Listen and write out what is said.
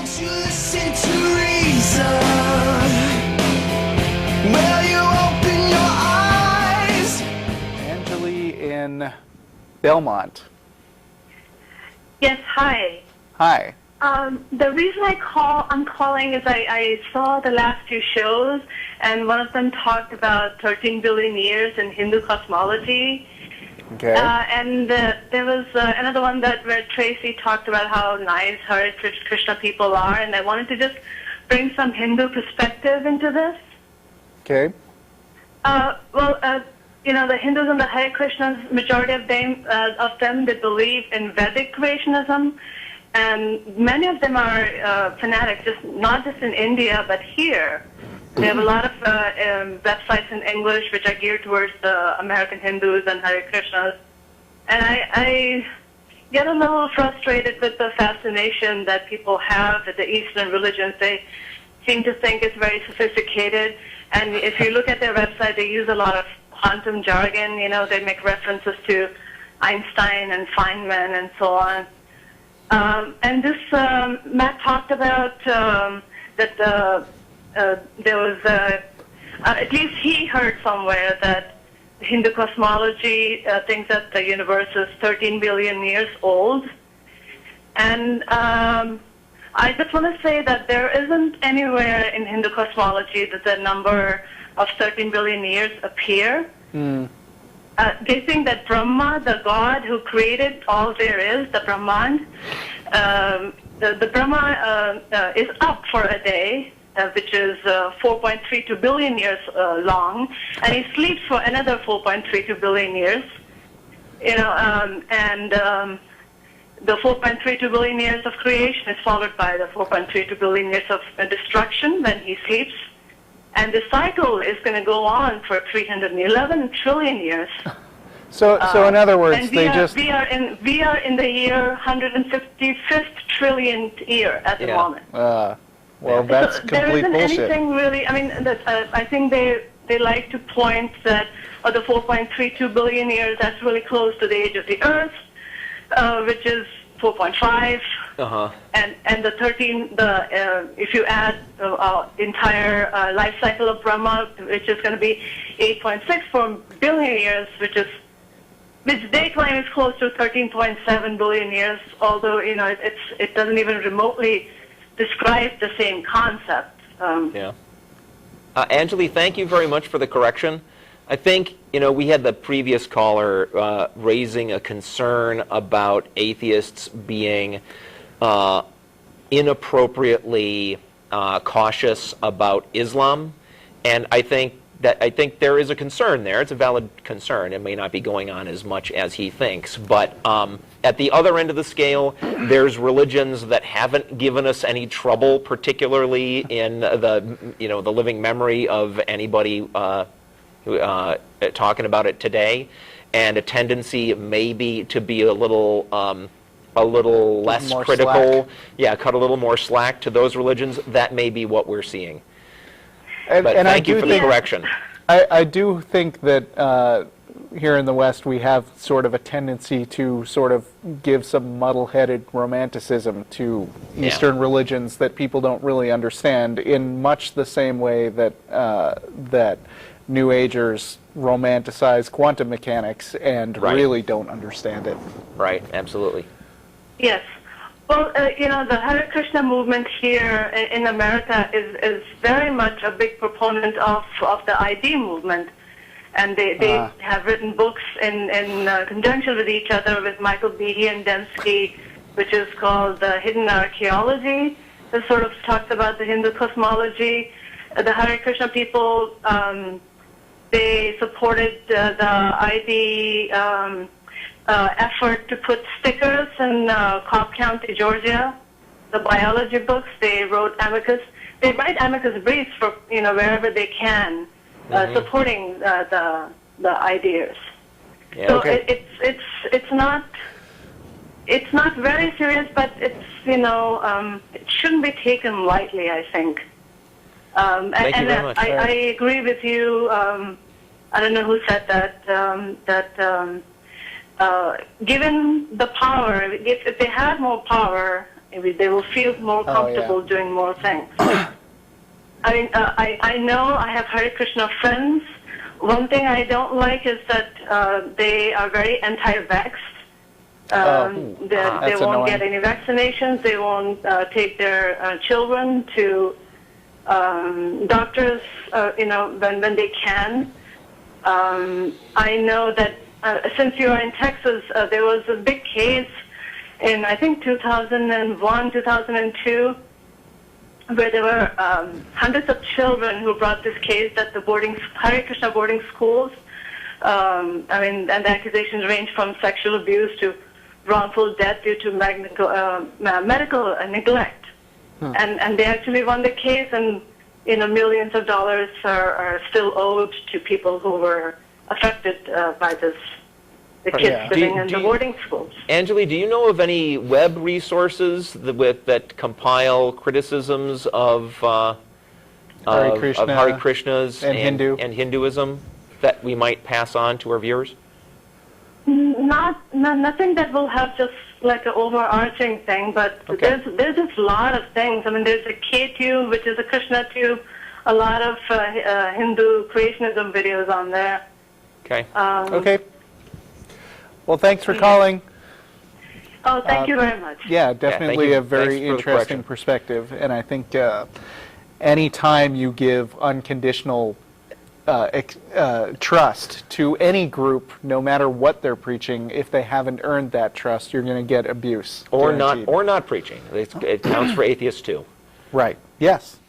To listen to reason. Will you open your eyes? Angeli in Belmont. Yes, hi. Hi. The reason I'm calling is I saw the last few shows, and one of them talked about 13 billion years in Hindu cosmology. Okay. And there was another one where Tracy talked about how nice Hare Krishna people are, and I wanted to just bring some Hindu perspective into this. Okay. The Hindus and the Hare Krishnas, majority of them, they believe in Vedic creationism, and many of them are fanatics, not just in India, but here. They have a lot of websites in English which are geared towards the American Hindus and Hare Krishnas. And I get a little frustrated with the fascination that people have with the Eastern religions. They seem to think it's very sophisticated. And if you look at their website, they use a lot of quantum jargon. You know, they make references to Einstein and Feynman and so on. And this, Matt talked about that there was, at least he heard somewhere that Hindu cosmology thinks that the universe is 13 billion years old. And I just want to say that there isn't anywhere in Hindu cosmology that the number of 13 billion years appear. They think that Brahma, the God who created all there is, the Brahman, the Brahma is up for a day, which is 4.32 billion years long, and he sleeps for another 4.32 billion years. You know, the 4.32 billion years of creation is followed by the 4.32 billion years of destruction when he sleeps, and the cycle is going to go on for 311 trillion years. So in other words, and we are in the year 155th trillionth year at the moment. Well, that's complete there isn't bullshit. Anything really. I mean, I think they like to point that the 4.32 billion years, that's really close to the age of the Earth, which is 4.5. And the 13, if you add the entire life cycle of Brahma, which is going to be 8.64 billion years, which they claim is close to 13.7 billion years, although it doesn't even remotely describe the same concept. Angeli, thank you very much for the correction. I think, we had the previous caller raising a concern about atheists being inappropriately cautious about Islam, and I think there is a concern there. It's a valid concern. It may not be going on as much as he thinks, but at the other end of the scale, there's religions that haven't given us any trouble, particularly in the living memory of anybody talking about it today, and a tendency maybe to be a little less critical. Slack. Yeah, cut a little more slack to those religions. That may be what we're seeing. And thank you for the correction. I do think that here in the West we have sort of a tendency to sort of give some muddle-headed romanticism to Eastern religions that people don't really understand, in much the same way that that New Agers romanticize quantum mechanics and really don't understand it. Right, absolutely. Yes. Well, the Hare Krishna movement here in America is very much a big proponent of the ID movement. And they have written books in conjunction with each other with Michael Behe and Dembski, which is called Hidden Archaeology. That sort of talks about the Hindu cosmology. The Hare Krishna people, they supported the ID effort to put stickers in Cobb County, Georgia. The biology books, they wrote amicus. They write amicus briefs for wherever they can, supporting the ideas. Yeah, so okay. it's not very serious, but it's it shouldn't be taken lightly, I think. Thank you very much. I agree with you. I don't know who said that. Given the power, if they had more power, Maybe they will feel more comfortable doing more things. I mean, I know I have Hare Krishna friends. One thing I don't like is that they are very anti-vax. They won't annoying. get any vaccinations. They won't take their children to doctors, when they can. I know that since you are in Texas, there was a big case in, I think, 2001, 2002, where there were hundreds of children who brought this case that the Hare Krishna boarding schools, and the accusations range from sexual abuse to wrongful death due to medical neglect. And they actually won the case, and millions of dollars are still owed to people who were affected by this. The kids living in the boarding schools. Anjali, do you know of any web resources that compile criticisms of Hare Krishnas and Hinduism that we might pass on to our viewers? Nothing that will have just like an overarching thing, but there's just a lot of things. I mean, there's a K-tube, which is a Krishna tube, a lot of Hindu creationism videos on there. Okay. Okay. Well, thanks for calling. Oh, thank you very much. Yeah, definitely you. a very Thanks for the interesting correction. perspective. And I think any time you give unconditional trust to any group, no matter what they're preaching, if they haven't earned that trust, you're going to get abuse. Or guaranteed. not preaching. It counts for atheists too. Right. Yes.